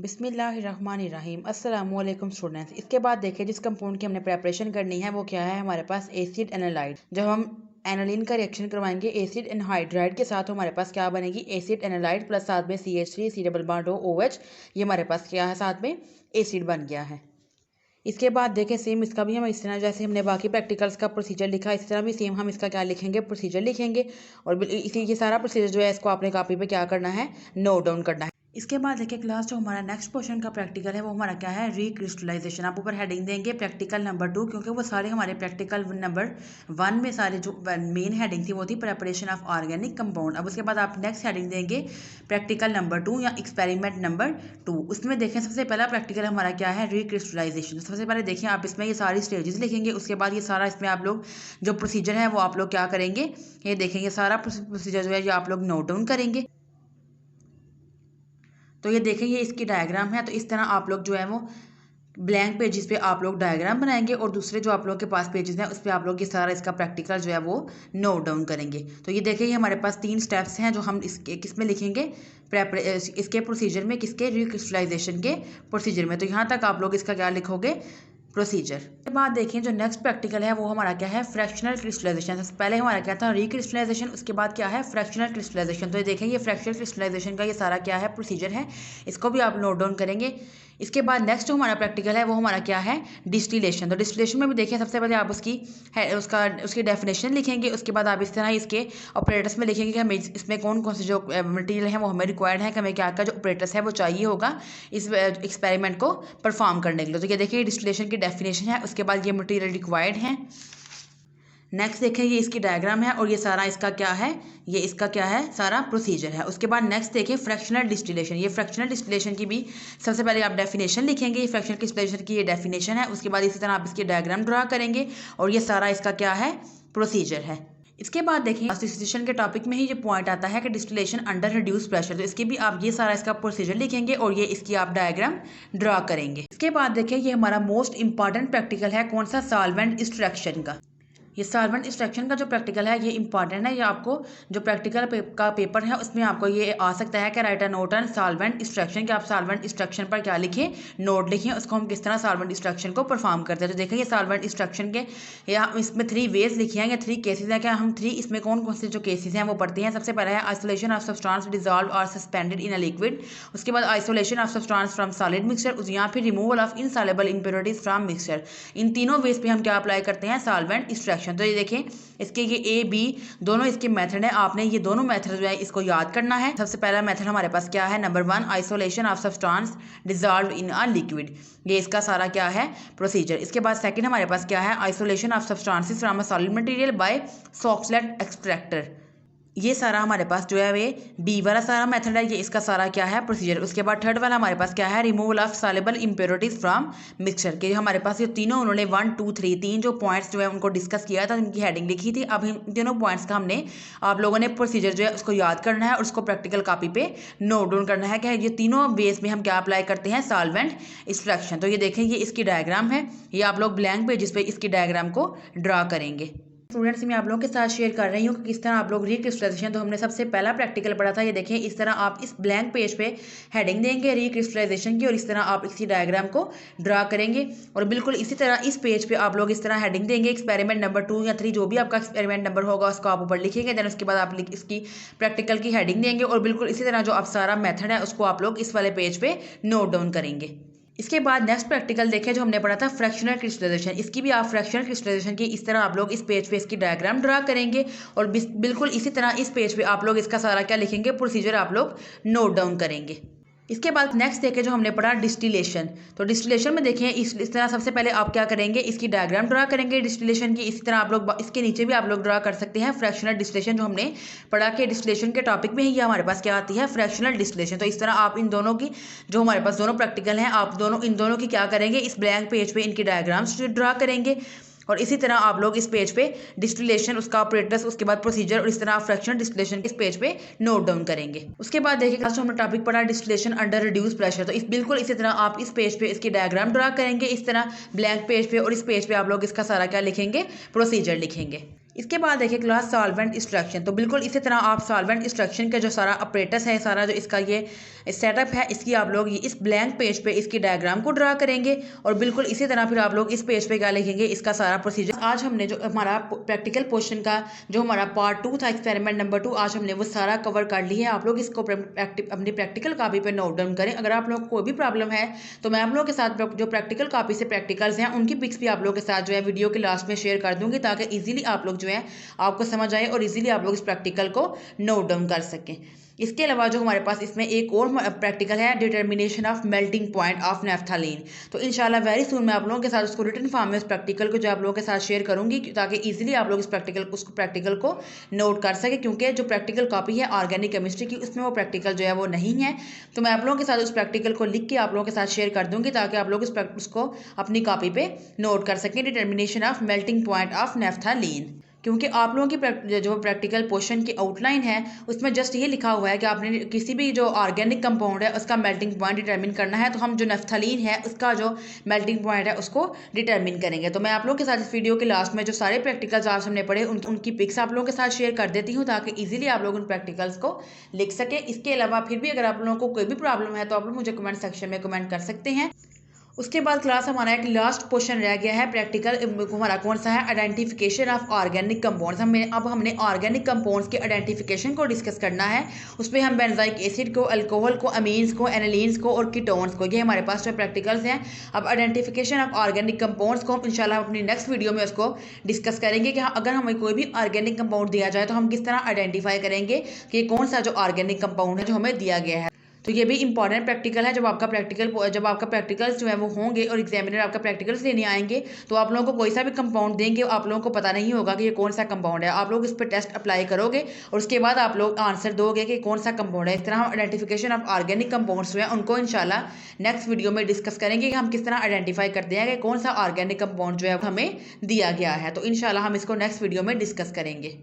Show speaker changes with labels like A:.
A: बिस्मिल्लाहिर्रहमानिर्रहीम अस्सलामुअलैकुम स्टूडेंट्स। इसके बाद देखें जिस कंपाउंड की हमने प्रेपरेशन करनी है वो क्या है, हमारे पास एसिड एनालाइड। जब हम एनालिन का रिएक्शन करवाएंगे एसिड एनहाइड्राइड के साथ, तो हमारे पास क्या बनेगी, एसिड एनालाइड प्लस साथ में CH3 C double bond OH। ये हमारे पास क्या है, साथ में एसिड बन गया है। इसके बाद देखें सेम इसका भी हम इस तरह जैसे हमने बाकी प्रैक्टिकल्स का प्रोसीजर लिखा, इस तरह भी सेम हम इसका क्या लिखेंगे, प्रोसीजर लिखेंगे। और इसी ये सारा प्रोसीजर जो है इसको आपने कॉपी पे क्या करना है, नोट डाउन करना है। इसके बाद देखिए क्लास जो हमारा नेक्स्ट पोर्शन का प्रैक्टिकल है वो हमारा क्या है, रिक्रिस्टलाइजेशन। आप ऊपर हेडिंग देंगे प्रैक्टिकल नंबर 2, क्योंकि वो सारे हमारे प्रैक्टिकल नंबर 1 में सारे जो मेन हेडिंग थी वो थी प्रेपरेशन ऑफ ऑर्गेनिक कंपाउंड। अब उसके बाद आप नेक्स्ट हेडिंग देंगे प्रैक्टिकल नंबर 2 या एक्सपेरिमेंट नंबर 2। उसमें देखें सबसे पहला प्रैक्टिकल हमारा क्या है, रिक्रिस्टलाइजेशन। सबसे पहले देखिए आप इसमें ये सारी स्टेजेस लिखेंगे, उसके बाद ये सारा इसमें आप लोग जो प्रोसीजर है वो आप लोग क्या करेंगे, ये देखेंगे सारा प्रोसीजर जो है ये आप लोग नोट डाउन करेंगे। तो ये देखें ये इसकी डायग्राम है। तो इस तरह आप लोग जो है वो ब्लैंक पेजेस पे आप लोग डायग्राम बनाएंगे और दूसरे जो आप लोग के पास पेजेस हैं उस पर आप लोग ये सारा इसका प्रैक्टिकल जो है वो नोट डाउन करेंगे। तो ये देखिए हमारे पास 3 स्टेप्स हैं जो हम इसके किस में लिखेंगे, इसके प्रोसीजर में, किसके, रिक्रिस्टलाइजेशन के प्रोसीजर में। तो यहाँ तक आप लोग इसका क्या लिखोगे, प्रोसीजर। के बाद देखें जो नेक्स्ट प्रैक्टिकल है वो हमारा क्या है, फ्रैक्शनल क्रिस्टलाइजेशन। पहले हमारा क्या था, रिक्रिस्टलाइजेशन, उसके बाद क्या है, फ्रैक्शनल क्रिस्टलाइजेशन। तो ये देखें ये फ्रैक्शनल क्रिस्टलाइजेशन का ये सारा क्या है, प्रोसीजर है, इसको भी आप नोट डाउन करेंगे। इसके बाद नेक्स्ट जो हमारा प्रैक्टिकल है वो हमारा क्या है, डिस्टिलेशन। तो डिस्टिलेशन में भी देखिए सबसे पहले आप उसकी डेफिनेशन लिखेंगे, उसके बाद आप इस तरह इसके ऑपरेटर्स में लिखेंगे कि हमें इसमें कौन कौन से जो मटेरियल है वो हमें रिक्वायर्ड है, कि हमें क्या क्या जो ऑपरेटर्स है वो चाहिए होगा इस एक्सपेरिमेंट को परफॉर्म करने के लिए। तो ये देखिए डिस्टिलेशन की डेफिनेशन है, उसके बाद ये मटेरियल रिक्वायर्ड है। नेक्स्ट देखें ये इसकी डायग्राम है और ये सारा इसका क्या है, ये इसका क्या है, सारा प्रोसीजर है। उसके बाद नेक्स्ट देखें फ्रैक्शनल डिस्टिलेशन। ये फ्रैक्शनल डिस्टिलेशन की भी सबसे पहले आप डेफिनेशन लिखेंगे, ये फ्रैक्शनल डिस्टिलेशन की ये डेफिनेशन है। उसके बाद इसी तरह आप इसकी डायग्राम ड्रा करेंगे और ये सारा इसका क्या है, प्रोसीजर है। इसके बाद देखें डिस्टिलेशन के टॉपिक में ही ये पॉइंट आता है कि डिस्टिलेशन अंडर रिड्यूस प्रेशर। तो इसके भी आप ये सारा इसका प्रोसीजर लिखेंगे और ये इसकी आप डायग्राम ड्रा करेंगे। इसके बाद देखें ये हमारा मोस्ट इंपॉर्टेंट प्रैक्टिकल है, कौन सा, सॉल्वेंट एक्सट्रैक्शन का। ये सॉल्वेंट एक्सट्रैक्शन का जो प्रैक्टिकल है ये इंपॉर्टेंट है। ये आपको जो प्रैक्टिकल का पेपर है उसमें आपको ये आ सकता है कि right a note on solvent extraction, कि आप सॉल्वेंट एक्सट्रैक्शन पर क्या लिखें, नोट लिखें, उसको हम किस तरह सॉल्वेंट एक्सट्रैक्शन को परफॉर्म करते हैं। तो देखें ये सॉल्वेंट एक्सट्रैक्शन के या इसमें 3 वेज लिखे हैं या 3 केसेज हैं। क्या हम 3 इसमें कौन कौन से जो केसेज हैं वो पढ़ते हैं। सबसे पहला है आइसोलेशन ऑफ सब्सटेंस डिजॉल्व और सस्पेंडेड इन अ लिक्विड। उसके बाद isolation of substance from solid mixture, या फिर removal of insoluble impurities from mixture. इन तीनों वेज पे हम क्या अप्लाई करते हैं, सॉल्वेंट एक्सट्रैक्शन। तो ये देखें इसके ये A B दोनों इसके मेथड है, आपने ये दोनों मेथड जो है इसको याद करना है। सबसे पहला मेथड हमारे पास क्या है, number 1 isolation of substance dissolve in a liquid, ये इसका सारा क्या है, प्रोसीजर। इसके बाद सेकंड हमारे पास क्या है, isolation of substances from a solid material by Soxhlet extractor. ये सारा हमारे पास जो है वे B वाला सारा मेथड है, ये इसका सारा क्या है, प्रोसीजर। उसके बाद थर्ड वाला हमारे पास क्या है, removal of soluble impurities from mixture, के हमारे पास ये तीनों उन्होंने 1 2 3 3 जो पॉइंट्स जो है उनको डिस्कस किया था, उनकी हेडिंग लिखी थी। अब इन तीनों पॉइंट्स का हमने आप लोगों ने प्रोसीजर जो है उसको याद करना है और उसको प्रैक्टिकल कॉपी पे नोट डाउन करना है कि ये तीनों बेस में हम क्या अप्लाई करते हैं, सॉल्वेंट एक्सट्रैक्शन। तो ये देखें ये इसकी डायग्राम है, ये आप लोग ब्लैंक पेजेस पे इसकी डायग्राम को ड्रा करेंगे। स्टूडेंट्स मैं आप लोगों के साथ शेयर कर रही हूँ कि किस तरह आप लोग रिक्रिस्टलाइजेशन, तो हमने सबसे पहला प्रैक्टिकल पढ़ा था, ये देखें इस तरह आप इस ब्लैंक पेज पे हेडिंग देंगे रिक्रिस्टलाइजेशन की और इस तरह आप इसी डायग्राम को ड्रा करेंगे। और बिल्कुल इसी तरह इस पेज पे आप लोग इस तरह हेडिंग देंगे एक्सपेरिमेंट नंबर 2 या 3 जो भी आपका एक्सपेरिमेंट नंबर होगा उसको आप ऊपर लिखेंगे। देन उसके बाद आप इसकी प्रैक्टिकल की हेडिंग देंगे और बिल्कुल इसी तरह जो आप सारा मेथड है उसको आप लोग इस वाले पेज पे नोट डाउन करेंगे। इसके बाद नेक्स्ट प्रैक्टिकल देखें जो हमने पढ़ा था फ्रैक्शनल क्रिस्टलाइजेशन। इसकी भी आप फ्रैक्शनल क्रिस्टलाइजेशन की इस तरह आप लोग इस पेज पे इसकी डायग्राम ड्रा करेंगे और बिल्कुल इसी तरह इस पेज पे आप लोग इसका सारा क्या लिखेंगे, प्रोसीजर आप लोग नोट डाउन करेंगे। इसके बाद नेक्स्ट देखें जो हमने पढ़ा डिस्टिलेशन। तो डिस्टिलेशन में देखें इस तरह सबसे पहले आप क्या करेंगे, इसकी डायग्राम ड्रा करेंगे डिस्टिलेशन की। इसी तरह आप लोग इसके नीचे भी आप लोग ड्रा कर सकते हैं फ्रैक्शनल डिस्टिलेशन, जो हमने पढ़ा कि डिस्टिलेशन के टॉपिक में ही ये हमारे पास क्या आती है, फ्रैक्शनल डिस्टिलेशन। तो इस तरह आप इन दोनों की जो हमारे पास दोनों प्रैक्टिकल हैं आप इन दोनों की क्या करेंगे, इस ब्लैंक पेज पे इनकी डायग्राम्स ड्रा करेंगे और इसी तरह आप लोग इस पेज पे डिस्टिलेशन, उसका ऑपरेटर्स, उसके बाद प्रोसीजर और इस तरह आप फ्रैक्शनल डिस्टिलेशन इस पेज पे नोट डाउन करेंगे। उसके बाद देखिए क्लास हमने टॉपिक पढ़ा डिस्टिलेशन अंडर रिड्यूस प्रेशर। तो इस बिल्कुल इसी तरह आप इस पेज पे इसकी डायग्राम ड्रा करेंगे इस तरह ब्लैंक पेज पे और इस पेज पे आप लोग इसका सारा क्या लिखेंगे, प्रोसीजर लिखेंगे। इसके बाद देखिए क्लास सॉल्वेंट इंस्ट्रक्शन। तो बिल्कुल इसी तरह आप सॉल्वेंट इंस्ट्रक्शन का जो सारा अपरेटस है, सारा जो इसका ये सेटअप है, इसकी आप लोग इस ब्लैंक पेज पे इसकी डायग्राम को ड्रा करेंगे और बिल्कुल इसी तरह फिर आप लोग इस पेज पे क्या लिखेंगे, इसका सारा प्रोसीजर। आज हमने जो हमारा प्रैक्टिकल पोर्शन का जो हमारा पार्ट 2 था, एक्सपेरिमेंट नंबर 2, आज हमने वो सारा कवर कर लिया है। आप लोग इसको अपनी प्रैक्टिकल कॉपी पर नोट डाउन करें। अगर आप लोग को कोई भी प्रॉब्लम है तो मैं आप लोगों के साथ जो प्रैक्टिकल कॉपी से प्रैक्टिकल्स हैं उनकी पिक्स भी आप लोगों के साथ जो है वीडियो के लास्ट में शेयर कर दूंगी, ताकि ईजिली आप लोग जो है आपको समझ आए और इजीली आप लोग इस प्रैक्टिकल को नोट डाउन कर सकें। इसके अलावा जो हमारे पास इसमें एक और प्रैक्टिकल है, determination of melting point of naphthalene. तो इंशाल्लाह वेरी सून मैं आप लोगों के साथ उसको रिटन फॉर्म में उस प्रैक्टिकल को जो आप लोगों के साथ शेयर करूंगी, ताकि इजीली आप लोग इस प्रैक्टिकल को नोट कर सके, क्योंकि जो प्रैक्टिकल कॉपी है ऑर्गेनिक केमिस्ट्री की, उसमें वो प्रैक्टिकल जो है वो नहीं है। तो मैं आप लोगों के साथ उस प्रैक्टिकल को लिख के आप लोगों के साथ शेयर कर दूंगी, ताकि आप लोग उसको अपनी कॉपी पे नोट कर सकें, determination of melting point of naphthalene. क्योंकि आप लोगों की जो प्रैक्टिकल पोर्शन की आउटलाइन है उसमें जस्ट ये लिखा हुआ है कि आपने किसी भी जो ऑर्गेनिक कंपाउंड है उसका मेल्टिंग पॉइंट डिटरमिन करना है। तो हम जो नेफ्थलीन है उसका जो मेल्टिंग पॉइंट है उसको डिटरमिन करेंगे। तो मैं आप लोगों के साथ इस वीडियो के लास्ट में जो सारे प्रैक्टिकल्स आज हमने पढ़े उनकी पिक्स आप लोगों के साथ शेयर कर देती हूँ, ताकि ईजिली आप लोग उन प्रैक्टिकल्स को लिख सकें। इसके अलावा फिर भी अगर आप लोगों को कोई भी प्रॉब्लम है तो आप लोग मुझे कमेंट सेक्शन में कमेंट कर सकते हैं। उसके बाद क्लास हमारा एक लास्ट पोर्शन रह गया है प्रैक्टिकल, हमारा कौन सा है, आइडेंटिफिकेशन ऑफ ऑर्गेनिक कंपाउंड्स। हमने ऑर्गेनिक कंपाउंड्स के आइडेंटिफिकेशन को डिस्कस करना है। उसमें हम बेंजाइक एसिड को, अल्कोहल को, अमीन्स को, एनालीन्स को और कीटोन्स को, ये हमारे पास जो प्रैक्टिकल्स हैं। अब आइडेंटिफिकेशन ऑफ ऑर्गेनिक कंपाउंड्स को हम इंशाल्लाह अपनी नेक्स्ट वीडियो में उसको डिस्कस करेंगे कि अगर हमें कोई भी ऑर्गेनिक कंपाउंड दिया जाए तो हम किस तरह आइडेंटिफाई करेंगे कि कौन सा जो ऑर्गेनिक कंपाउंड है जो हमें दिया गया है। तो ये भी इंपॉर्टेंट प्रैक्टिकल है। जब आपका प्रैक्टिकल्स जो है वो होंगे और एग्जामिनर आपका प्रैक्टिकल्स लेने आएंगे तो आप लोगों को कोई सा भी कंपाउंड देंगे, आप लोगों को पता नहीं होगा कि ये कौन सा कंपाउंड है। आप लोग इस पर टेस्ट अप्लाई करोगे और उसके बाद आप लोग आंसर दोगे कि कौन सा कंपाउंड है। इस तरह हम आइडेंटिफिकेशन ऑफ ऑर्गेनिक कंपाउंड्स जो है उनको इंशाल्लाह नेक्स्ट वीडियो में डिस्कस करेंगे कि हम किस तरह आइडेंटिफाई करते हैं कि कौन सा ऑर्गेनिक कंपाउंड जो है हमें दिया गया है। तो इंशाल्लाह हम इसको नेक्स्ट वीडियो में डिस्कस करेंगे।